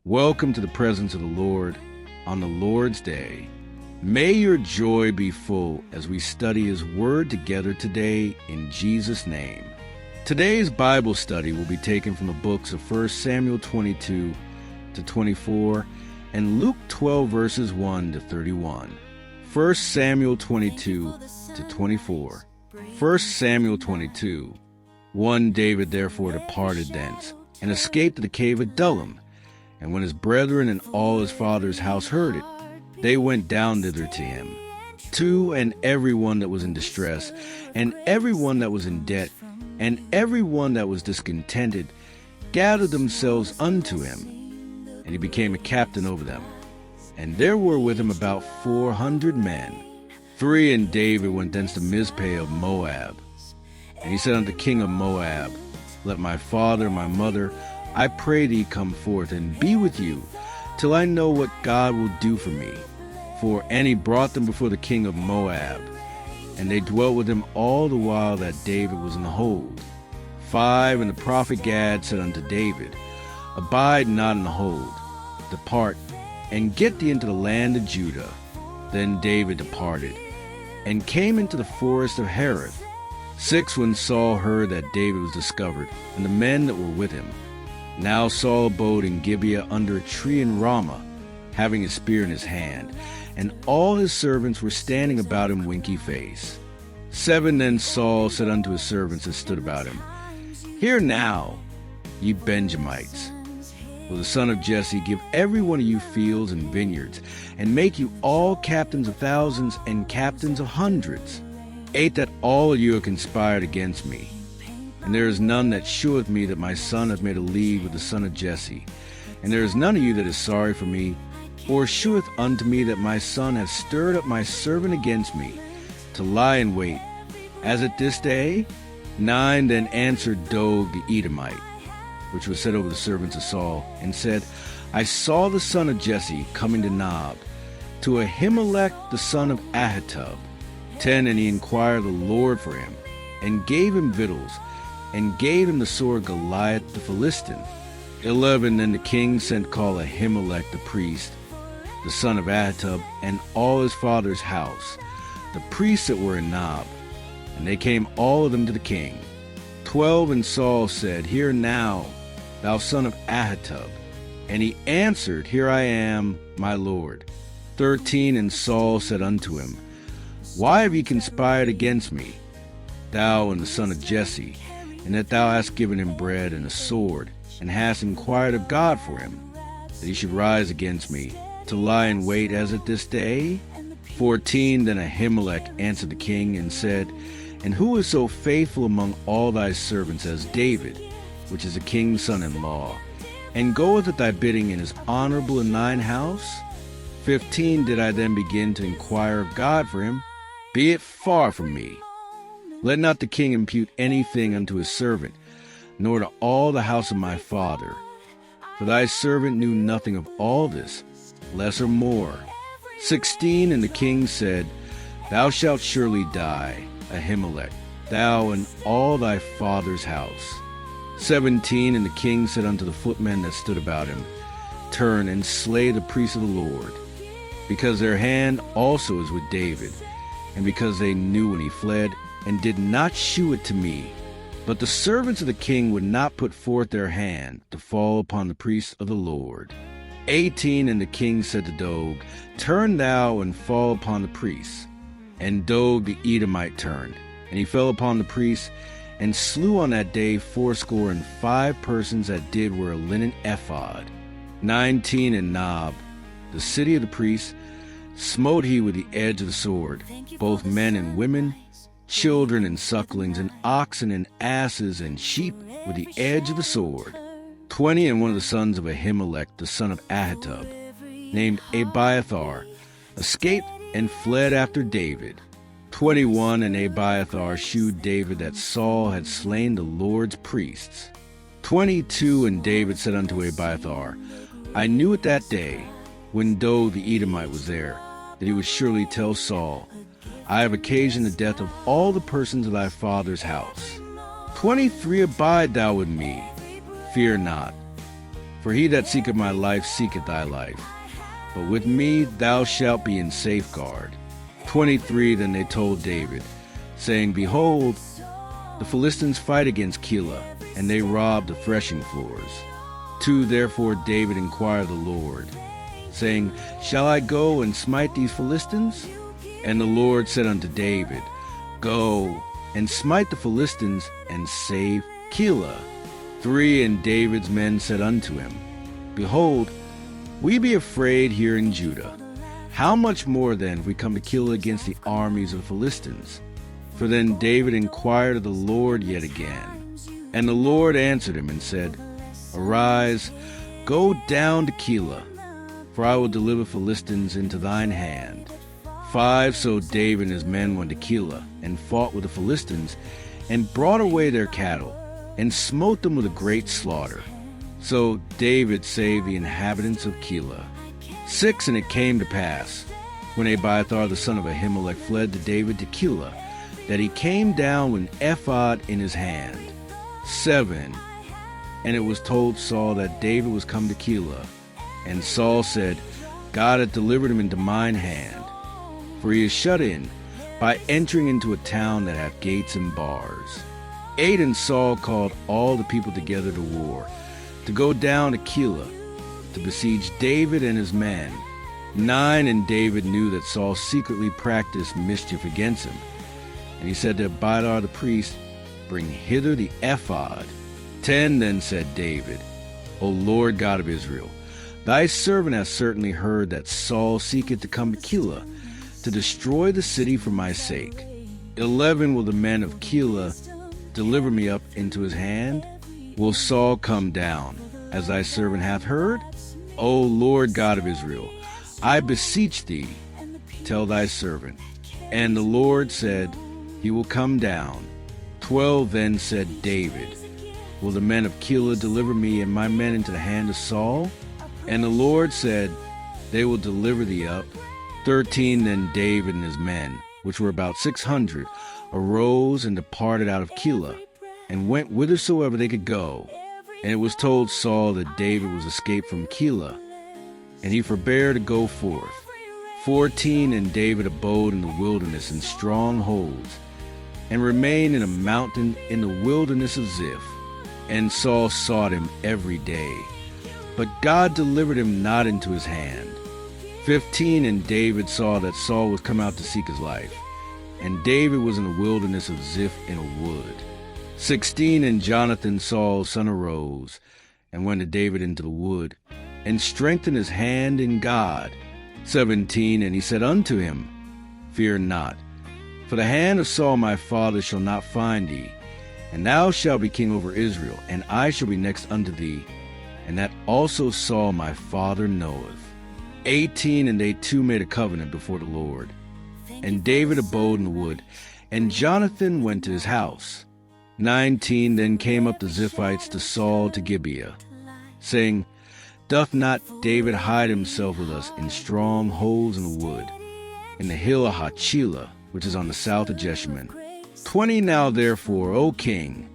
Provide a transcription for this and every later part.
Welcome to the presence of the Lord on the Lord's Day. May your joy be full as we study His Word together today in Jesus' name. Today's Bible study will be taken from the books of 1 Samuel 22 to 24 and Luke 12 verses 1 to 31. 1 Samuel 22 to 24. 1 Samuel 22. 1 David therefore departed thence, and escaped to the cave of Adullam. And when his brethren and all his father's house heard it, they went down thither to him. 2 And every one that was in distress, and every one that was in debt, and every one that was discontented, gathered themselves unto him, and he became a captain over them. And there were with him about 400 men. 3 And David went thence to Mizpeh of Moab. And he said unto the king of Moab, Let my father and my mother, I pray thee, come forth and be with you, till I know what God will do for me. And he brought them before the king of Moab, and they dwelt with him all the while that David was in the hold. 5 And the prophet Gad said unto David, Abide not in the hold, depart, and get thee into the land of Judah. Then David departed, and came into the forest of Hereth. 6 When Saul heard that David was discovered, and the men that were with him. Now Saul abode in Gibeah under a tree in Ramah, having a spear in his hand, and all his servants were standing about him winky-faced. 7 Then Saul said unto his servants that stood about him, Hear now, ye Benjamites, will the son of Jesse give every one of you fields and vineyards, and make you all captains of thousands and captains of hundreds. 8 That all of you have conspired against me. And there is none that sheweth me that my son hath made a league with the son of Jesse. And there is none of you that is sorry for me, or sheweth unto me that my son hath stirred up my servant against me, to lie in wait, as at this day. 9 Then answered Doeg the Edomite, which was set over the servants of Saul, and said, I saw the son of Jesse coming to Nob, to Ahimelech the son of Ahitub. 10 And he inquired of the Lord for him, and gave him victuals, and gave him the sword Goliath the Philistine. 11 Then the king sent call Ahimelech the priest, the son of Ahitub, and all his father's house, the priests that were in Nob, and they came all of them to the king. 12 And Saul said, Hear now, thou son of Ahitub. And he answered, Here I am, my lord. 13 And Saul said unto him, Why have ye conspired against me, thou and the son of Jesse, and that thou hast given him bread and a sword, and hast inquired of God for him, that he should rise against me, to lie in wait as at this day? 14 Then Ahimelech answered the king, and said, And who is so faithful among all thy servants as David, which is a king's son-in-law, and goeth at thy bidding, and is honorable in thine house? 15 Did I then begin to inquire of God for him? Be it far from me. Let not the king impute anything unto his servant, nor to all the house of my father. For thy servant knew nothing of all this, less or more. 16 And the king said, Thou shalt surely die, Ahimelech, thou and all thy father's house. 17 And the king said unto the footmen that stood about him, Turn and slay the priests of the Lord, because their hand also is with David, and because they knew when he fled, and did not shew it to me. But the servants of the king would not put forth their hand to fall upon the priests of the Lord. 18 And the king said to Doeg, Turn thou and fall upon the priests. And Doeg the Edomite turned, and he fell upon the priests, and slew on that day 85 persons that did wear a linen ephod. 19 And Nob, the city of the priests, smote he with the edge of the sword, both men and women, children and sucklings, and oxen and asses and sheep with the edge of the sword. 20 And one of the sons of Ahimelech the son of Ahitub, named Abiathar, escaped and fled after David. 21 And Abiathar shewed David that Saul had slain the Lord's priests. 22 And David said unto Abiathar, I knew it that day, when Doeg the Edomite was there, that he would surely tell Saul, I have occasioned the death of all the persons of thy father's house. 23 Abide thou with me, fear not. For he that seeketh my life seeketh thy life. But with me thou shalt be in safeguard. 23 Then they told David, saying, Behold, the Philistines fight against Keilah, and they rob the threshing floors. 2 Therefore David inquired of the Lord, saying, Shall I go and smite these Philistines? And the Lord said unto David, Go and smite the Philistines, and save Keilah. 3 And David's men said unto him, Behold, we be afraid here in Judah. How much more then if we come to Keilah against the armies of the Philistines? For then David inquired of the Lord yet again. And the Lord answered him and said, Arise, go down to Keilah, for I will deliver Philistines into thine hand. 5 So David and his men went to Keilah, and fought with the Philistines, and brought away their cattle, and smote them with a great slaughter. So David saved the inhabitants of Keilah. 6 And it came to pass, when Abiathar the son of Ahimelech fled to David to Keilah, that he came down with an ephod in his hand. 7 And it was told Saul that David was come to Keilah. And Saul said, God hath delivered him into mine hand, for he is shut in, by entering into a town that hath gates and bars. 8 And Saul called all the people together to war, to go down to Keilah, to besiege David and his men. 9 And David knew that Saul secretly practiced mischief against him. And he said to Abiathar the priest, Bring hither the ephod. 10 Then said David, O Lord God of Israel, thy servant hath certainly heard that Saul seeketh to come to Keilah, to destroy the city for my sake. 11 Will the men of Keilah deliver me up into his hand? Will Saul come down, as thy servant hath heard? O Lord God of Israel, I beseech thee, tell thy servant. And the Lord said, He will come down. 12 Then said David, Will the men of Keilah deliver me and my men into the hand of Saul? And the Lord said, They will deliver thee up. 13 Then David and his men, which were about 600, arose and departed out of Keilah, and went whithersoever they could go. And it was told Saul that David was escaped from Keilah, and he forbare to go forth. 14 And David abode in the wilderness in strongholds, and remained in a mountain in the wilderness of Ziph. And Saul sought him every day, but God delivered him not into his hand. 15 And David saw that Saul was come out to seek his life, and David was in the wilderness of Ziph in a wood. 16 And Jonathan Saul's son arose, and went to David into the wood, and strengthened his hand in God. 17 And he said unto him, Fear not, for the hand of Saul my father shall not find thee, and thou shalt be king over Israel, and I shall be next unto thee, and that also Saul my father knoweth. 18 And they two made a covenant before the Lord. And David abode in the wood, and Jonathan went to his house. 19 Then came up the Ziphites to Saul to Gibeah, saying, Doth not David hide himself with us in strongholds in the wood, in the hill of Hachilah, which is on the south of Jeshimon? 20 Now therefore, O king,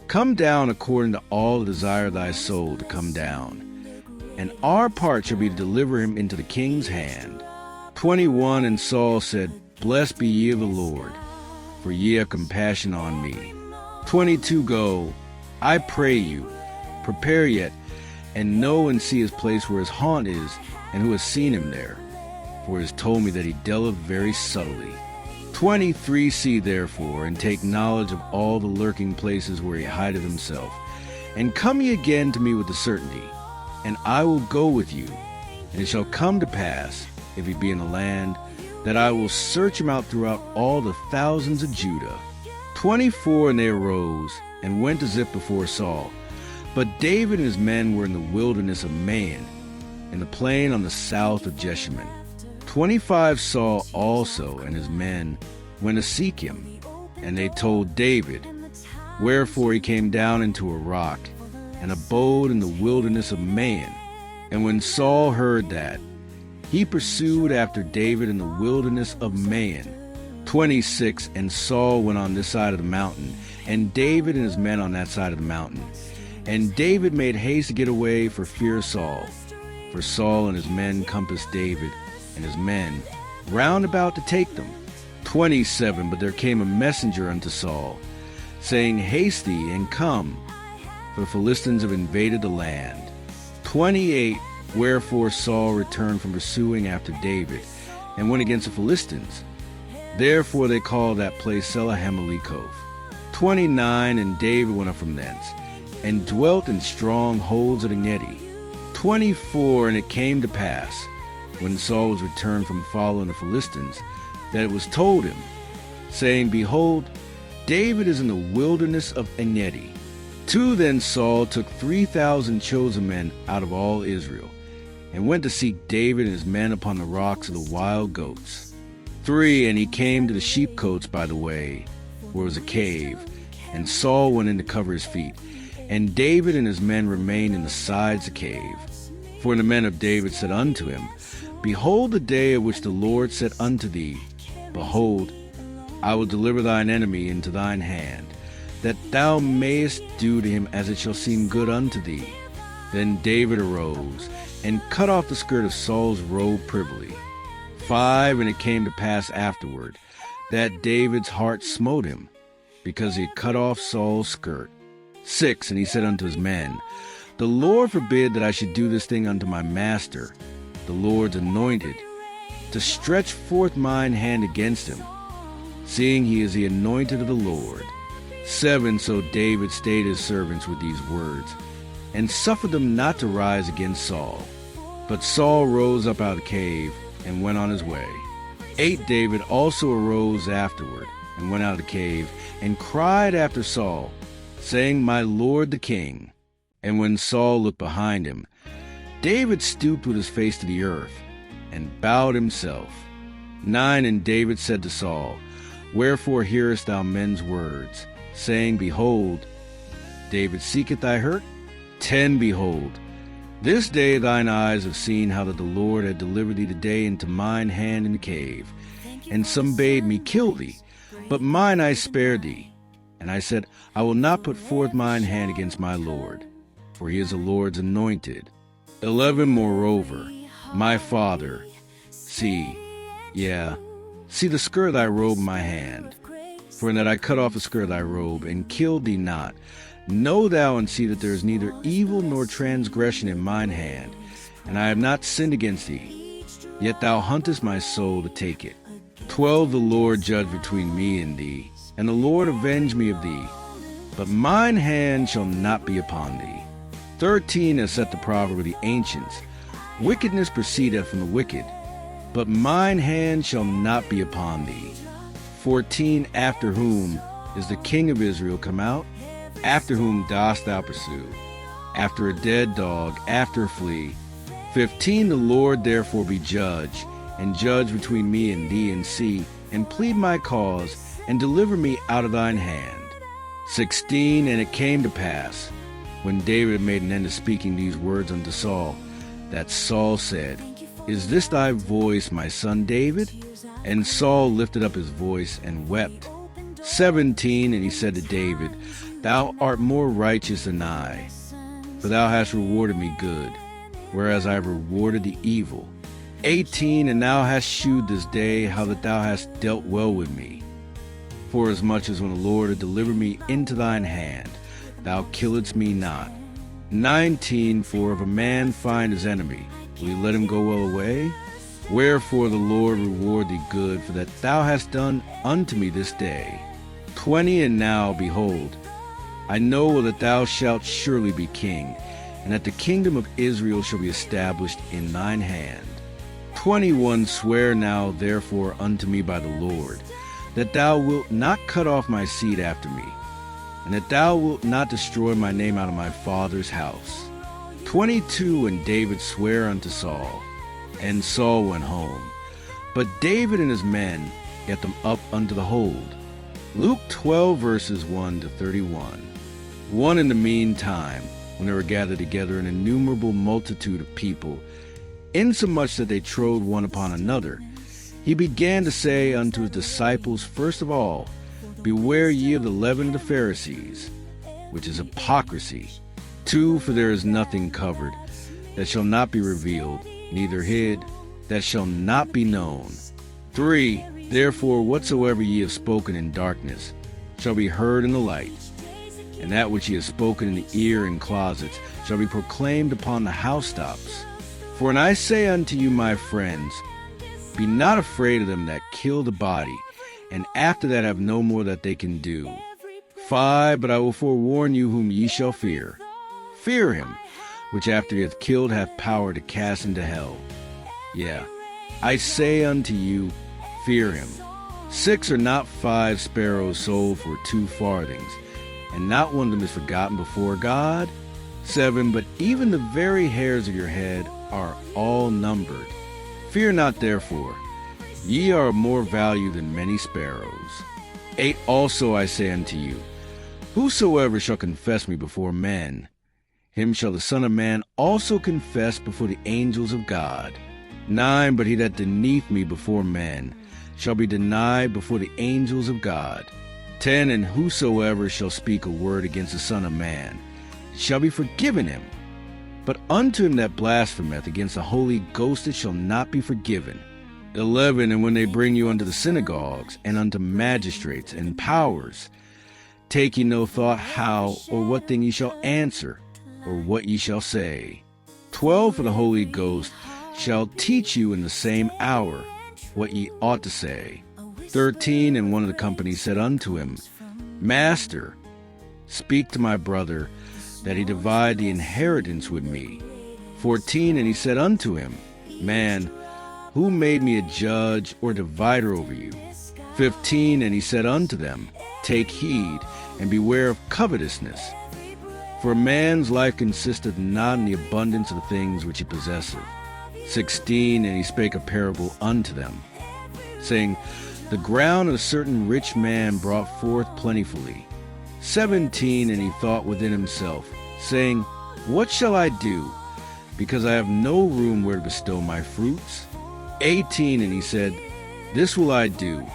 come down according to all the desire of thy soul to come down, and our part shall be to deliver him into the king's hand. 21 And Saul said, Blessed be ye of the Lord, for ye have compassion on me. 22 Go, I pray you, prepare yet, and know and see his place where his haunt is, and who has seen him there. For it is told me that he dealeth very subtly. 23 See therefore, and take knowledge of all the lurking places where he hideth himself, and come ye again to me with the certainty, and I will go with you. And it shall come to pass, if he be in the land, that I will search him out throughout all the thousands of Judah. 24 And they arose, and went to Ziph before Saul. But David and his men were in the wilderness of Maon, in the plain on the south of Jeshimon. 25 Saul also and his men went to seek him, and they told David. Wherefore he came down into a rock, and abode in the wilderness of Maon. And when Saul heard that, he pursued after David in the wilderness of Maon. 26 And Saul went on this side of the mountain, and David and his men on that side of the mountain. And David made haste to get away for fear of Saul. For Saul and his men compassed David and his men round about to take them. 27. But there came a messenger unto Saul, saying, Haste thee, and come, for the Philistines have invaded the land. 28. Wherefore Saul returned from pursuing after David, and went against the Philistines. Therefore they called that place Selahamelikoth. 29. And David went up from thence, and dwelt in strongholds at Engedi. 24. And it came to pass, when Saul was returned from following the Philistines, that it was told him, saying, Behold, David is in the wilderness of Engedi. 2. Then Saul took 3,000 chosen men out of all Israel, and went to seek David and his men upon the rocks of the wild goats. 3. And he came to the sheepcotes by the way, where was a cave, and Saul went in to cover his feet, and David and his men remained in the sides of the cave. For the men of David said unto him, Behold the day of which the Lord said unto thee, Behold, I will deliver thine enemy into thine hand, that thou mayest do to him as it shall seem good unto thee. Then David arose, and cut off the skirt of Saul's robe privily. 5. And it came to pass afterward, that David's heart smote him, because he had cut off Saul's skirt. 6. And he said unto his men, The Lord forbid that I should do this thing unto my master, the Lord's anointed, to stretch forth mine hand against him, seeing he is the anointed of the Lord. 7. So David stayed his servants with these words, and suffered them not to rise against Saul. But Saul rose up out of the cave, and went on his way. 8. David also arose afterward, and went out of the cave, and cried after Saul, saying, My lord the king. And when Saul looked behind him, David stooped with his face to the earth, and bowed himself. 9. And David said to Saul, Wherefore hearest thou men's words, saying, Behold, David seeketh thy hurt? 10. Behold, this day thine eyes have seen how that the Lord had delivered thee today into mine hand in the cave. And some bade me kill thee, but mine I spared thee. And I said, I will not put forth mine hand against my Lord, for he is the Lord's anointed. 11. Moreover, my father, see the skirt of thy robe in my hand. For in that I cut off the skirt of thy robe, and killed thee not, know thou and see that there is neither evil nor transgression in mine hand, and I have not sinned against thee. Yet thou huntest my soul to take it. 12. The Lord judge between me and thee, and the Lord avenge me of thee, but mine hand shall not be upon thee. 13. Has set the proverb of the ancients, Wickedness proceedeth from the wicked, but mine hand shall not be upon thee. 14. After whom is the king of Israel come out? After whom dost thou pursue? After a dead dog, after a flea. 15. The Lord therefore be judge, and judge between me and thee, and see, and plead my cause, and deliver me out of thine hand. 16. And it came to pass, when David had made an end of speaking these words unto Saul, that Saul said, Is this thy voice, my son David? And Saul lifted up his voice and wept. 17. And he said to David, Thou art more righteous than I, for thou hast rewarded me good, whereas I have rewarded the evil. 18. And thou hast shewed this day how that thou hast dealt well with me, forasmuch as when the Lord had delivered me into thine hand, thou killedst me not. 19. For if a man find his enemy, will he let him go well away? Wherefore the Lord reward thee good, for that thou hast done unto me this day. 20. And now, behold, I know well that thou shalt surely be king, and that the kingdom of Israel shall be established in thine hand. 21. Swear now therefore unto me by the Lord, that thou wilt not cut off my seed after me, and that thou wilt not destroy my name out of my father's house. 22. And David sware unto Saul, and Saul went home. But David and his men got them up unto the hold. Luke 12, verses 1 to 31. 1. In the meantime, when they were gathered together an innumerable multitude of people, insomuch that they trode one upon another, he began to say unto his disciples, First of all, beware ye of the leaven of the Pharisees, which is hypocrisy. 2, for there is nothing covered that shall not be revealed, neither hid that shall not be known. 3, therefore whatsoever ye have spoken in darkness shall be heard in the light, and that which ye have spoken in the ear in closets shall be proclaimed upon the housetops. For when I say unto you, my friends, be not afraid of them that kill the body, and after that have no more that they can do. 5, but I will forewarn you whom ye shall fear. Fear him, which after he hath killed hath power to cast into hell. Yeah, I say unto you, fear him. 6, are not 5 sparrows sold for 2 farthings, and not one of them is forgotten before God? 7, but even the very hairs of your head are all numbered. Fear not therefore, ye are of more value than many sparrows. 8, also I say unto you, whosoever shall confess me before men, him shall the Son of Man also confess before the angels of God. 9, but he that denieth me before men shall be denied before the angels of God. 10, and whosoever shall speak a word against the Son of Man shall be forgiven him. But unto him that blasphemeth against the Holy Ghost it shall not be forgiven. 11, and when they bring you unto the synagogues, and unto magistrates and powers, take ye no thought how or what thing ye shall answer, or what ye shall say. 12, for the Holy Ghost shall teach you in the same hour what ye ought to say. 13, and one of the company said unto him, Master, speak to my brother, that he divide the inheritance with me. 14, and he said unto him, Man, who made me a judge or divider over you? 15, and he said unto them, Take heed, and beware of covetousness. For a man's life consisteth not in the abundance of the things which he possesseth. 16, and he spake a parable unto them, saying, The ground of a certain rich man brought forth plentifully. 17, and he thought within himself, saying, What shall I do, because I have no room where to bestow my fruits? 18, and he said, This will I do,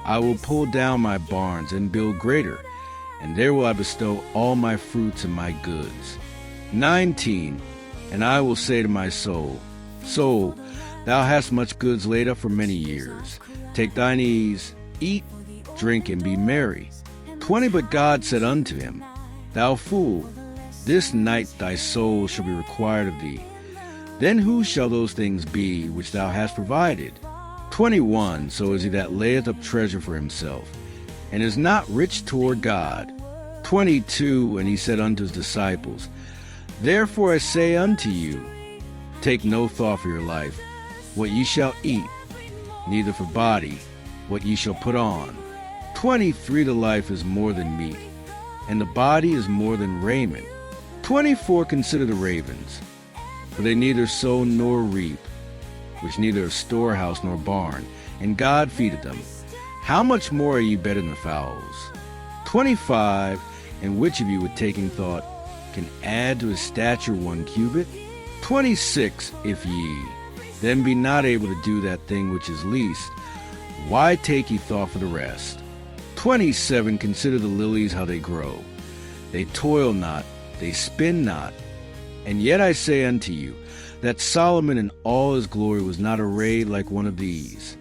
I will pull down my barns and build greater, and there will I bestow all my fruits and my goods. 19, and I will say to my soul, Soul, thou hast much goods laid up for many years. Take thine ease, eat, drink, and be merry. 20, but God said unto him, Thou fool, this night thy soul shall be required of thee. Then whose shall those things be which thou hast provided? 21, so is he that layeth up treasure for himself, and is not rich toward God. 22, and he said unto his disciples, Therefore I say unto you, take no thought for your life, what ye shall eat, neither for body, what ye shall put on. 23, the life is more than meat, and the body is more than raiment. 24, consider the ravens, for they neither sow nor reap, which neither a storehouse nor barn, and God feedeth them. How much more are ye better than the fowls? 25, and which of you with taking thought can add to his stature 1 cubit? 26, if ye then be not able to do that thing which is least, why take ye thought for the rest? 27, consider the lilies how they grow. They toil not, they spin not. And yet I say unto you, that Solomon in all his glory was not arrayed like one of these.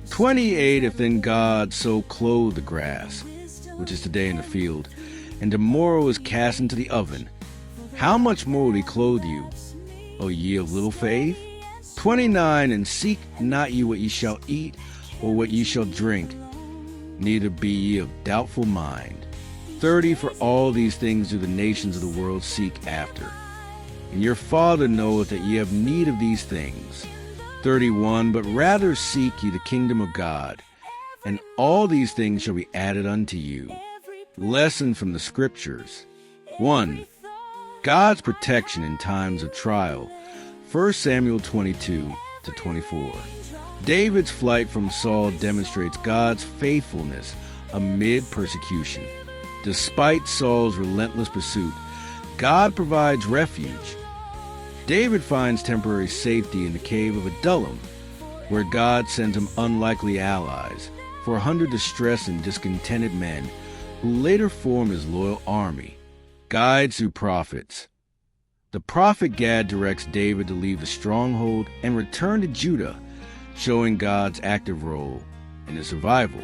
28, if then God so clothe the grass, which is today in the field, and tomorrow is cast into the oven, how much more will he clothe you, O ye of little faith? 29, and seek not ye what ye shall eat, or what ye shall drink, neither be ye of doubtful mind. 30, for all these things do the nations of the world seek after, and your Father knoweth that ye have need of these things. 31, but rather seek ye the kingdom of God, and all these things shall be added unto you. Lesson from the Scriptures. 1. God's protection in times of trial. 1 Samuel 22-24. David's flight from Saul demonstrates God's faithfulness amid persecution. Despite Saul's relentless pursuit, God provides refuge. David finds temporary safety in the cave of Adullam, where God sends him unlikely allies, 400 distressed and discontented men who later form his loyal army. Guides through prophets. The prophet Gad directs David to leave the stronghold and return to Judah, showing God's active role in his survival.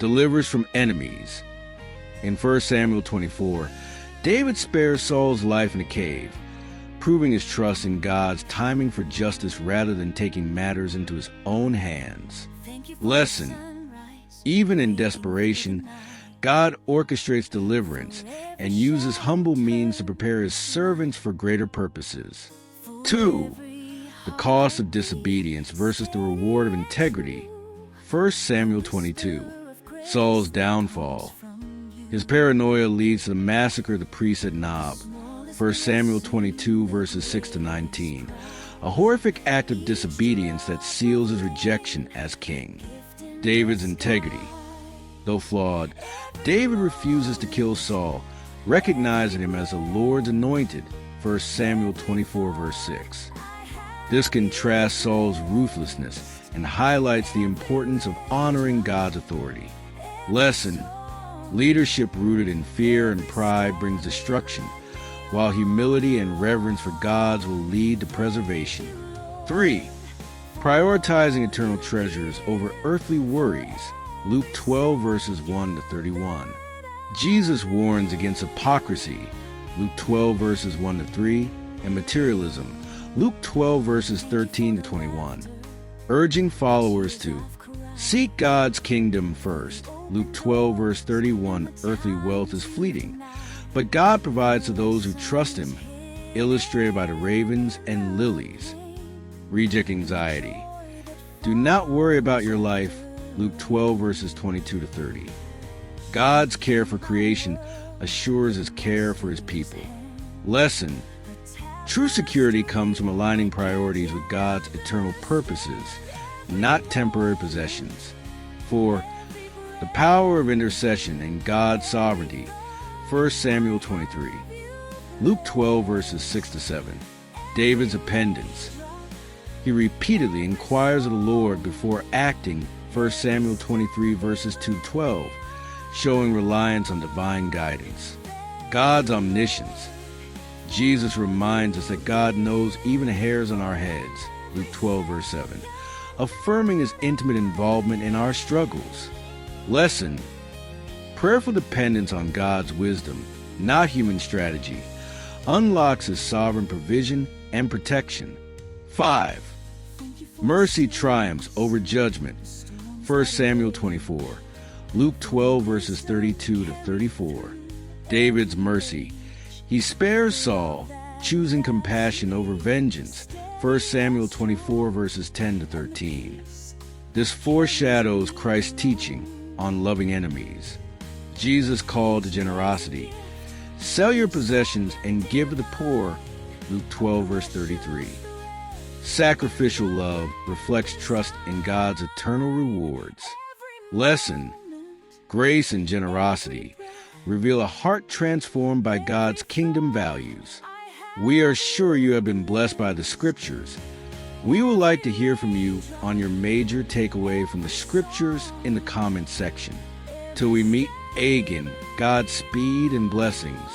Delivers from enemies. In 1 Samuel 24, David spares Saul's life in a cave, proving his trust in God's timing for justice rather than taking matters into his own hands. Lesson: even in desperation, God orchestrates deliverance and uses humble means to prepare his servants for greater purposes. 2. The cost of disobedience versus the reward of integrity. 1 Samuel 22. Saul's downfall. His paranoia leads to the massacre of the priests at Nob. 1 Samuel 22, verses 6 to 19. A horrific act of disobedience that seals his rejection as king. David's integrity. Though flawed, David refuses to kill Saul, recognizing him as the Lord's anointed. 1 Samuel 24, verse 6. This contrasts Saul's ruthlessness and highlights the importance of honoring God's authority. Lesson: leadership rooted in fear and pride brings destruction, while humility and reverence for God's will lead to preservation. 3. Prioritizing eternal treasures over earthly worries. Luke 12, verses 1 to 31. Jesus warns against hypocrisy. Luke 12, verses 1 to 3, and materialism. Luke 12, verses 13 to 21. Urging followers to seek God's kingdom first. Luke 12, verse 31, earthly wealth is fleeting, but God provides to those who trust him, illustrated by the ravens and lilies. Reject anxiety. Do not worry about your life. Luke 12, verses 22 to 30. God's care for creation assures his care for his people. Lesson: true security comes from aligning priorities with God's eternal purposes, not temporary possessions. 4. The power of intercession and God's sovereignty. 1 Samuel 23. Luke 12, verses 6 to 7. David's dependence. He repeatedly inquires of the Lord before acting. 1 Samuel 23, verses 2 to 12, showing reliance on divine guidance. God's omniscience. Jesus reminds us that God knows even the hairs on our heads. Luke 12, verse 7, affirming his intimate involvement in our struggles. Lesson: prayerful dependence on God's wisdom, not human strategy, unlocks his sovereign provision and protection. 5. Mercy triumphs over judgment. 1 Samuel 24. Luke 12, verses 32 to 34. David's mercy. He spares Saul, choosing compassion over vengeance. 1 Samuel 24, verses 10 to 13. This foreshadows Christ's teaching on loving enemies. Jesus' call to generosity. Sell your possessions and give to the poor. Luke 12, verse 33. Sacrificial love reflects trust in God's eternal rewards. Lesson: grace and generosity reveal a heart transformed by God's kingdom values. We are sure you have been blessed by the Scriptures. We would like to hear from you on your major takeaway from the Scriptures in the comments section. Till we meet again, Godspeed and blessings.